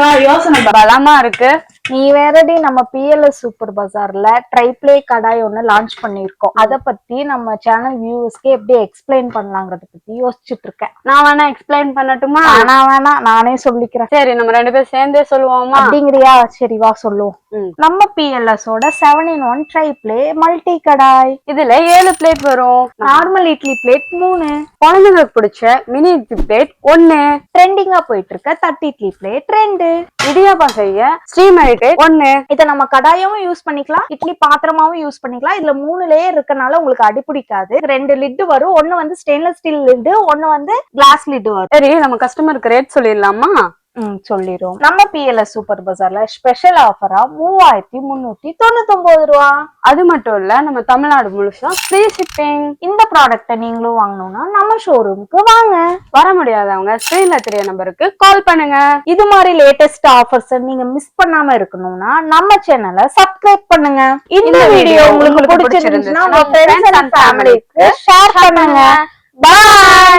என்னக்கா யோசனை பலமா இருக்கு. நீ வேறடி நம்ம பிஎல்எஸ் சூப்பர் பஜார்ல ட்ரைப்ளே கடாய் ஒண்ணு லான்ச் பண்ணிருக்கோம். அத பத்தி நம்ம சேனல் வியூவர்ஸ்க்கு எப்படி எக்ஸ்பிளைன் பண்ணலாங்கிறத பத்தி யோசிச்சுட்டு இருக்கேன். நான் வேணா எக்ஸ்பிளைன் பண்ணட்டுமா? வேணா நானே சொல்லிக்கிறேன். சரி, நம்ம 2 பேரும் சேர்ந்தே சொல்லுவோமா? அப்படிங்கிறியா? சரி வா சொல்லுவோம். நம்ம பிஎல்எஸ் ஓட 7-in-1 ட்ரைப்ளே மல்டி கடாய். இதுல 7 பிளேட் வரும். நார்மல் இட்லி பிளேட் 3, குழந்தைங்களுக்கு பிடிச்ச மினி இட்லி பிளேட் 1, ட்ரெண்டிங்கா போயிட்டு இருக்க தட்டு இட்லி பிளேட் 2, இடியாப்பம் செய்ய ஸ்டீமர் பிளேட் 1. இத நம்ம கடாயாவும் யூஸ் பண்ணிக்கலாம், இட்லி பாத்திரமாவும் யூஸ் பண்ணிக்கலாம். இதுல 3 லேயர் இருக்கனால உங்களுக்கு அடிபிடிக்காது. 2 லிட் வரும். ஒன்னு வந்து ஸ்டெயின்லெஸ் ஸ்டீல் லிட், ஒன்னு வந்து கிளாஸ் லிட் வரும். சரி, நம்ம கஸ்டமருக்கு ரேட் சொல்லிடலாமா? சொல்லிரும். நம்ம பிஎல்எஸ் சூப்பர் பஜார்ல ஸ்பெஷல் ஆஃபரா 3399 ரூபா. அது மட்டும் இல்ல, நம்ம தமிழ்நாடு முழுசா ஃப்ரீ ஷிப்பிங். இந்த ப்ராடக்ட்ட நீங்களும் வாங்கணும்னா நம்ம ஷோரூமுக்கு வாங்க. வர முடியாதவங்க ஸ்கிரீன்ல தெரிய நம்பருக்கு கால் பண்ணுங்க. இது மாதிரி லேட்டஸ்ட் ஆஃபர்ஸ் நீங்க மிஸ் பண்ணாம இருக்கணும்னா நம்ம சேனலை சப்ஸ்கிரைப் பண்ணுங்க. இந்த வீடியோ உங்களுக்கு பிடிச்சிருந்துச்சுன்னா உங்க ஃப்ரெண்ட்ஸ் அண்ட் ஃபேமிலிக்கு ஷேர் பண்ணுங்க. பாய்.